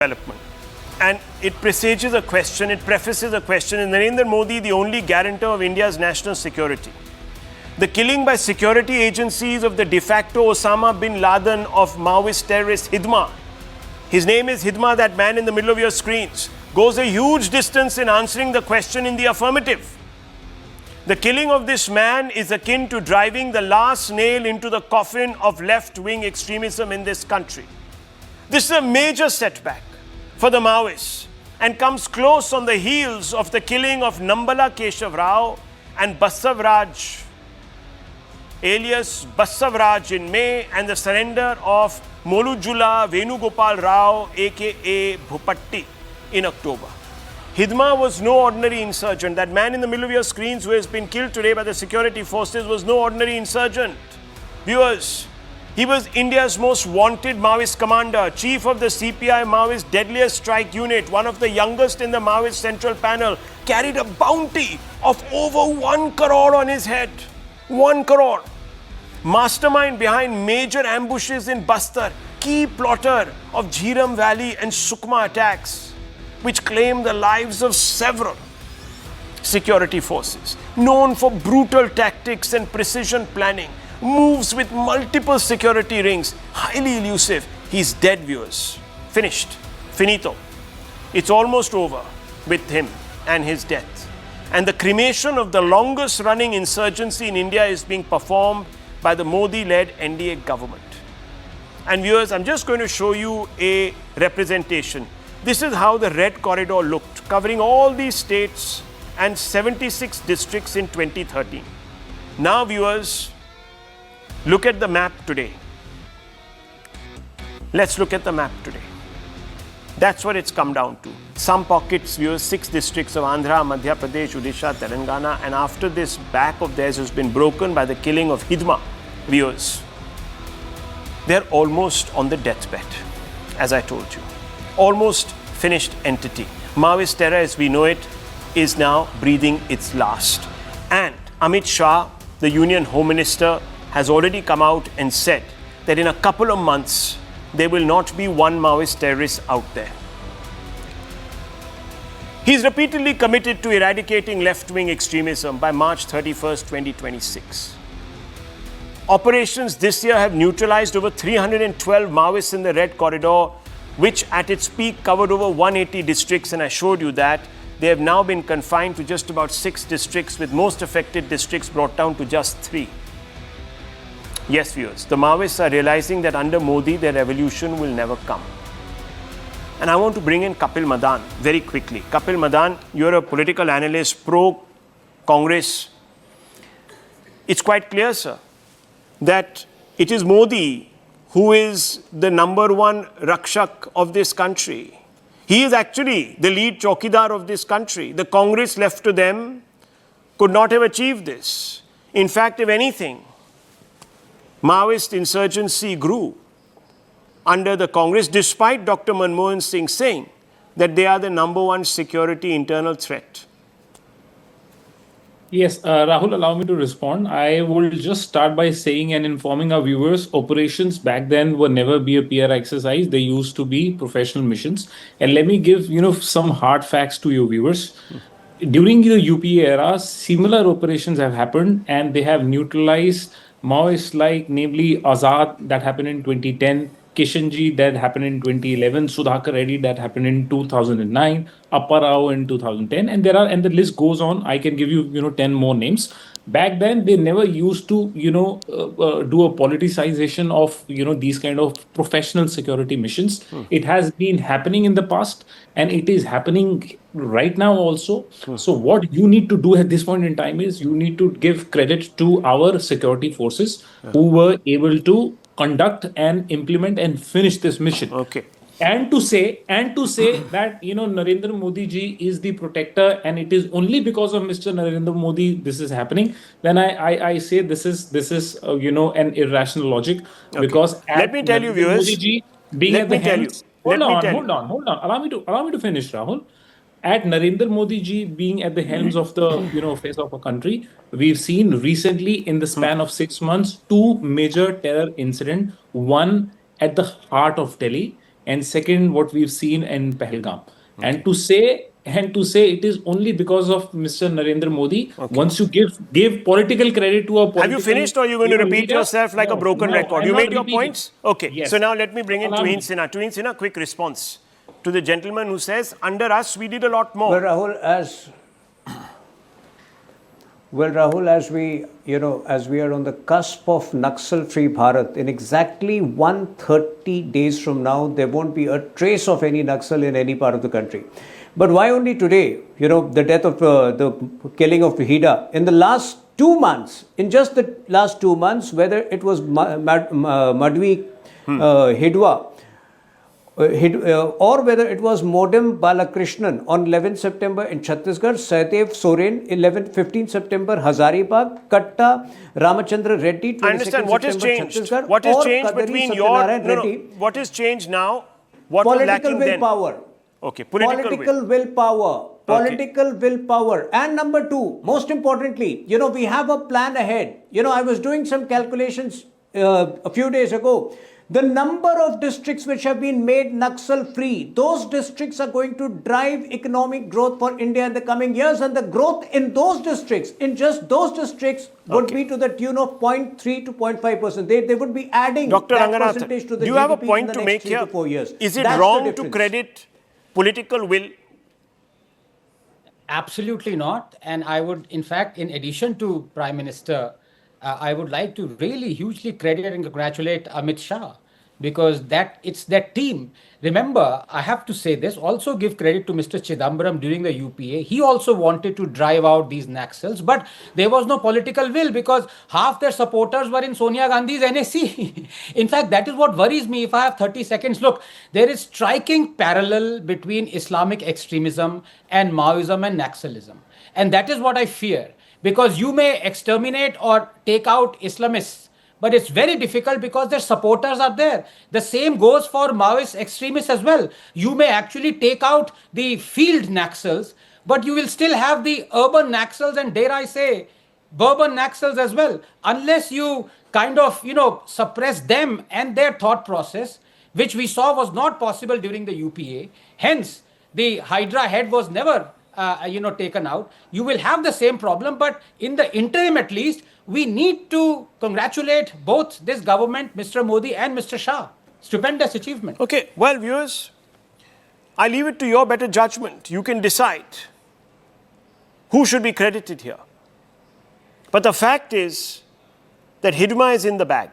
development. And it presages a question, it prefaces a question: is Narendra Modi the only guarantor of India's national security? The killing by security agencies of the de facto Osama bin Laden of Maoist terrorist Hidma, his name is Hidma, that man in the middle of your screens, goes a huge distance in answering the question in the affirmative. The killing of this man is akin to driving the last nail into the coffin of left-wing extremism in this country. This is a major setback for the Maoists and comes close on the heels of the killing of Nambala Keshav Rao and Basavraj, alias Basavraj, in May, and the surrender of Molujula Venugopal Rao aka Bhupatti in October. Hidma was no ordinary insurgent. That man in the middle of your screens who has been killed today by the security forces was no ordinary insurgent. Viewers, he was India's most wanted Maoist commander, chief of the CPI Maoist deadliest strike unit, one of the youngest in the Maoist central panel, carried a bounty of over 1 crore on his head. 1 crore. Mastermind behind major ambushes in Bastar, key plotter of Jhiram Valley and Sukma attacks, which claimed the lives of several security forces, known for brutal tactics and precision planning, moves with multiple security rings, highly elusive. He's dead, viewers. Finished. Finito. It's almost over with him and his death. And the cremation of the longest running insurgency in India is being performed by the Modi-led NDA government. And viewers, I'm just going to show you a representation. This is how the Red Corridor looked, covering all these states and 76 districts in 2013. Now, viewers, look at the map today. Let's look at the map today. That's what it's come down to. Some pockets, viewers, 6 districts of Andhra, Madhya Pradesh, Odisha, Telangana, and after this back of theirs has been broken by the killing of Hidma, viewers, they're almost on the deathbed, as I told you. Almost finished entity. Maoist terror as we know it is now breathing its last. And Amit Shah, the Union Home Minister, has already come out and said that in a couple of months, there will not be one Maoist terrorist out there. He's repeatedly committed to eradicating left-wing extremism by March 31st, 2026. Operations this year have neutralized over 312 Maoists in the Red Corridor, which at its peak covered over 180 districts, and I showed you that. They have now been confined to just about 6 districts, with most affected districts brought down to just 3. Yes, viewers, the Maoists are realizing that under Modi, their revolution will never come. And I want to bring in Kapil Madan very quickly. Kapil Madan, you're a political analyst, pro-Congress. It's quite clear, sir, that it is Modi who is the number one Rakshak of this country. He is actually the lead Chowkidar of this country. The Congress left to them could not have achieved this. In fact, if anything, Maoist insurgency grew under the Congress, despite Dr. Manmohan Singh saying that they are the number one security internal threat. Yes, Rahul, allow me to respond. I will just start by saying and informing our viewers, operations back then were never be a PR exercise. They used to be professional missions. And let me give, some hard facts to you viewers. During the UPA era, similar operations have happened and they have neutralized Maoists like, namely Azad, that happened in 2010, Kishanji, that happened in 2011, Sudhakar Reddy, that happened in 2009, Apparao in 2010, and the list goes on. I can give you, 10 more names. Back then, they never used to, do a politicization of, these kind of professional security missions. It has been happening in the past, and it is happening right now also. So what you need to do at this point in time is you need to give credit to our security forces who were able to conduct and implement and finish this mission. Okay. And to say that Narendra Modi ji is the protector and it is only because of Mr. Narendra Modi this is happening, then I say this is an irrational logic. Okay. Because let me tell you, viewers, Modi ji being at the helms. Hold on. Allow me to finish, Rahul. At Narendra Modi ji being at the helms of the face of a country, we've seen recently in the span of 6 months 2 major terror incidents. One at the heart of Delhi and second, what we've seen in Pahalgam. Okay. And to say it is only because of Mr. Narendra Modi. Okay. Once you give political credit to a political... Have you finished, or are you going to repeat leader? yourself like a broken record? You made your repeating. points? Okay. Yes. So now let me bring in Tuhin Sinha. Tuhin Sinha, quick response to the gentleman who says, under us, we did a lot more. Well, Rahul, as we are on the cusp of Naxal-free Bharat, in exactly 130 days from now, there won't be a trace of any Naxal in any part of the country. But why only today? The death of the killing of Hida. In the last 2 months, in just the last 2 months, whether it was Madvi Hidma, or whether it was Modem Balakrishnan on 11th September in Chhattisgarh, Saitev Soren 15th September Hazaribagh, Katta Ramachandra Reddy 22nd I understand. What has changed? What has changed between what has changed now? What was lacking then? Willpower. Okay, political willpower. Political willpower. And number two, most importantly, we have a plan ahead. I was doing some calculations a few days ago. The number of districts which have been made Naxal free, those districts are going to drive economic growth for India in the coming years, and the growth in those districts, in just those districts, would be to the tune of 0.3 to 0.5%. They would be adding Dr. that percentage to the GDP. Do you have a point to make here? 3 to 4 years. Is it wrong to credit political will? Absolutely not. And I would, in fact, in addition to Prime Minister, I would like to really hugely credit and congratulate Amit Shah, because it's that team. Remember, I have to say this, also give credit to Mr. Chidambaram during the UPA. He also wanted to drive out these Naxals, but there was no political will because half their supporters were in Sonia Gandhi's NSC. In fact, that is what worries me. If I have 30 seconds, look, there is striking parallel between Islamic extremism and Maoism and Naxalism. And that is what I fear, because you may exterminate or take out Islamists, but it's very difficult because their supporters are there. The same goes for Maoist extremists as well. You may actually take out the field Naxals, but you will still have the urban Naxals and, dare I say, bourbon Naxals as well. Unless you kind of, suppress them and their thought process, which we saw was not possible during the UPA. Hence, the Hydra head was never taken out. You will have the same problem, but in the interim at least, we need to congratulate both this government, Mr. Modi and Mr. Shah. Stupendous achievement. Okay, well, viewers, I leave it to your better judgment. You can decide who should be credited here. But the fact is that Hidma is in the bag.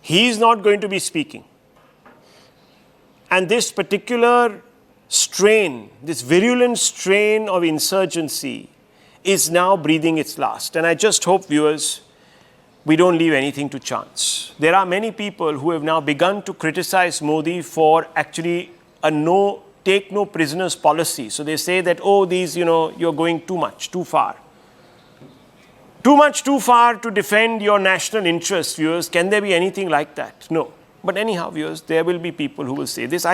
He is not going to be speaking. And this particular strain, this virulent strain of insurgency is now breathing its last. And I just hope, viewers, we don't leave anything to chance. There are many people who have now begun to criticize Modi for actually a take no prisoners policy. So they say that, you're going too much, too far. Too much, too far to defend your national interests, viewers. Can there be anything like that? No. But anyhow, viewers, there will be people who will say this.